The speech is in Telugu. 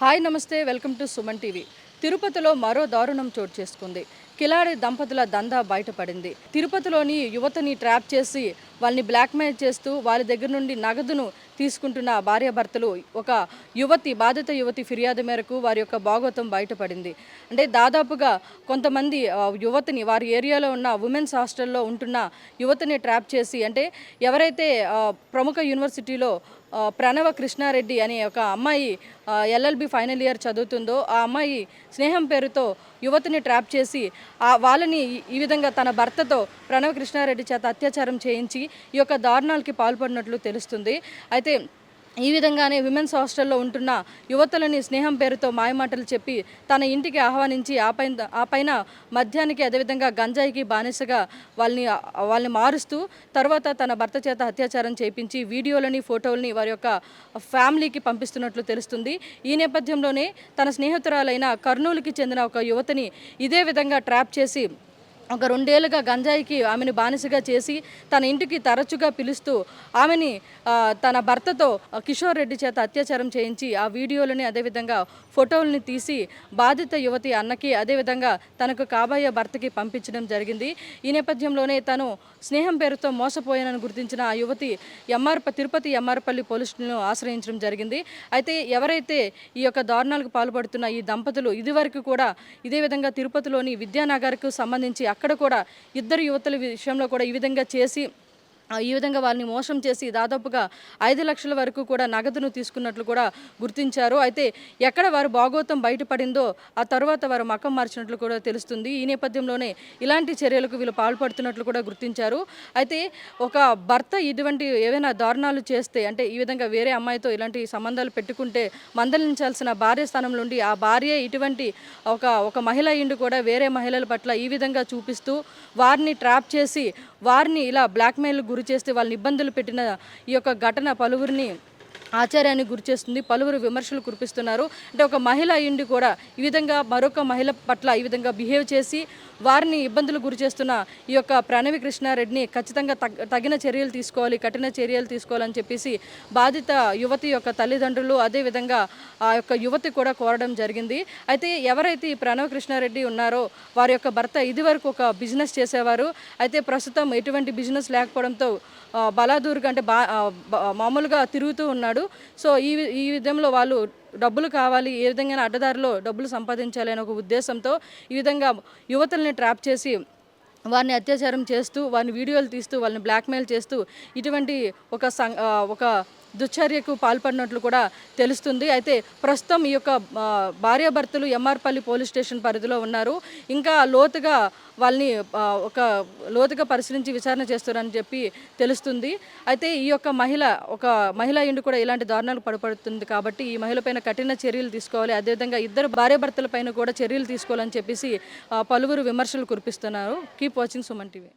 హాయ్ నమస్తే వెల్కమ్ టు సుమన్ టీవీ. తిరుపతిలో మరో దారుణం చోటు చేసుకుంది. కిలాడి దంపతుల దందా బయటపడింది. తిరుపతిలోని యువతని ట్రాప్ చేసి వాళ్ళని బ్లాక్మెయిల్ చేస్తూ వాళ్ళ దగ్గర నుండి నగదును తీసుకుంటున్న భార్యాభర్తలు ఒక బాధిత యువతి ఫిర్యాదు మేరకు వారి యొక్క భాగోతం బయటపడింది. అంటే దాదాపుగా కొంతమంది యువతిని వారి ఏరియాలో ఉన్న ఉమెన్స్ హాస్టల్లో ఉంటున్న యువతిని ట్రాప్ చేసి, అంటే ఎవరైతే ప్రముఖ యూనివర్సిటీలో ప్రణవ కృష్ణారెడ్డి అనే ఒక అమ్మాయి ఎల్ఎల్బి ఫైనల్ ఇయర్ చదువుతుందో ఆ అమ్మాయి స్నేహం పేరుతో యువతిని ట్రాప్ చేసి వాళ్ళని ఈ విధంగా తన భర్తతో ప్రణవ కృష్ణారెడ్డి చేత అత్యాచారం చేయించి ఈ యొక్క దారుణాలకి పాల్పడినట్లు తెలుస్తుంది. అయితే ఈ విధంగానే విమెన్స్ హాస్టల్లో ఉంటున్న యువతులని స్నేహం పేరుతో మాయమాటలు చెప్పి తన ఇంటికి ఆహ్వానించి ఆ పైన మద్యానికి అదేవిధంగా గంజాయికి బానిసగా వాళ్ళని మారుస్తూ తర్వాత తన భర్త చేత అత్యాచారం చేయించి వీడియోలని ఫోటోలని వారి యొక్క ఫ్యామిలీకి పంపిస్తున్నట్లు తెలుస్తుంది. ఈ నేపథ్యంలోనే తన స్నేహితురాలైన కర్నూలుకి చెందిన ఒక యువతిని ఇదే విధంగా ట్రాప్ చేసి ఒక 2 ఏళ్ళుగా గంజాయికి ఆమెను బానిసగా చేసి తన ఇంటికి తరచుగా పిలుస్తూ ఆమెని తన భర్తతో కిషోర్ రెడ్డి చేత అత్యాచారం చేయించి ఆ వీడియోలని అదేవిధంగా ఫోటోలని తీసి బాధిత యువతి అన్నకి అదేవిధంగా తనకు కాబోయే భర్తకి పంపించడం జరిగింది. ఈ నేపథ్యంలోనే తను స్నేహం పేరుతో మోసపోయానని గుర్తించిన ఆ యువతి తిరుపతి ఎంఆర్పల్లి పోలీసులను ఆశ్రయించడం జరిగింది. అయితే ఎవరైతే ఈ యొక్క దారుణాలకు పాల్పడుతున్న ఈ దంపతులు ఇదివరకు కూడా ఇదే విధంగా తిరుపతిలోని విద్యానగర్కు సంబంధించి అక్కడ కూడా ఇద్దరు యువతుల విషయంలో కూడా ఈ విధంగా వాళ్ళని మోసం చేసి దాదాపుగా 5 లక్షల వరకు కూడా నగదును తీసుకున్నట్లు కూడా గుర్తించారు. అయితే ఎక్కడ వారు భాగోతం బయటపడిందో ఆ తర్వాత వారు మకం మార్చినట్లు కూడా తెలుస్తుంది. ఈ నేపథ్యంలోనే ఇలాంటి చర్యలకు వీళ్ళు పాల్పడుతున్నట్లు కూడా గుర్తించారు. అయితే ఒక భర్త ఇటువంటి ఏవైనా దారుణాలు చేస్తే, అంటే ఈ విధంగా వేరే అమ్మాయితో ఇలాంటి సంబంధాలు పెట్టుకుంటే మందలించాల్సిన భార్య స్థానం నుండి ఆ భార్య ఇటువంటి ఒక మహిళ ఇండు కూడా వేరే మహిళల పట్ల ఈ విధంగా చూపిస్తూ వారిని ట్రాప్ చేసి వారిని ఇలా బ్లాక్మెయిల్ గురి చేస్తే వాళ్ళని ఇబ్బందులు పెట్టిన ఈ యొక్క ఘటన పలువురిని ఆశ్చర్యానికి గురిచేస్తుంది. పలువురు విమర్శలు కురిపిస్తున్నారు. అంటే ఒక మహిళ అయ్యుండి కూడా ఈ విధంగా మరొక మహిళ పట్ల ఈ విధంగా బిహేవ్ చేసి వారిని ఇబ్బందులు గురి చేస్తున్న ఈ యొక్క ప్రణవి కృష్ణారెడ్డిని ఖచ్చితంగా తగిన చర్యలు తీసుకోవాలి, కఠిన చర్యలు తీసుకోవాలని చెప్పేసి బాధిత యువతి యొక్క తల్లిదండ్రులు అదేవిధంగా ఆ యొక్క యువతి కూడా కోరడం జరిగింది. అయితే ఎవరైతే ఈ ప్రణవ కృష్ణారెడ్డి ఉన్నారో వారి యొక్క భర్త ఇదివరకు ఒక బిజినెస్ చేసేవారు. అయితే ప్రస్తుతం ఎటువంటి బిజినెస్ లేకపోవడంతో బలాదూరుగా అంటే మామూలుగా తిరుగుతూ ఉన్నాడు. సో ఈ విధంలో వాళ్ళు డబ్బులు కావాలి, ఏ విధంగా అడ్డదారిలో డబ్బులు సంపాదించాలి అనే ఒక ఉద్దేశంతో ఈ విధంగా యువతుల్ని ట్రాప్ చేసి వారిని అత్యాచారం చేస్తూ వారిని వీడియోలు తీస్తూ వాళ్ళని బ్లాక్మెయిల్ చేస్తూ ఇటువంటి ఒక దుశ్చర్యకు పాల్పడినట్లు కూడా తెలుస్తుంది. అయితే ప్రస్తుతం ఈ యొక్క భార్యాభర్తలు ఎంఆర్పల్లి పోలీస్ స్టేషన్ పరిధిలో ఉన్నారు. ఇంకా వాళ్ళని లోతుగా పరిశీలించి విచారణ చేస్తారని చెప్పి తెలుస్తుంది. అయితే ఈ యొక్క మహిళ ఇండు కూడా ఇలాంటి దారుణాలు పడుతుంది కాబట్టి ఈ మహిళపైన కఠిన చర్యలు తీసుకోవాలి, అదేవిధంగా ఇద్దరు భార్యాభర్తల పైన కూడా చర్యలు తీసుకోవాలని చెప్పేసి పలువురు విమర్శలు కురిపిస్తున్నారు. Keep watching Suman TV.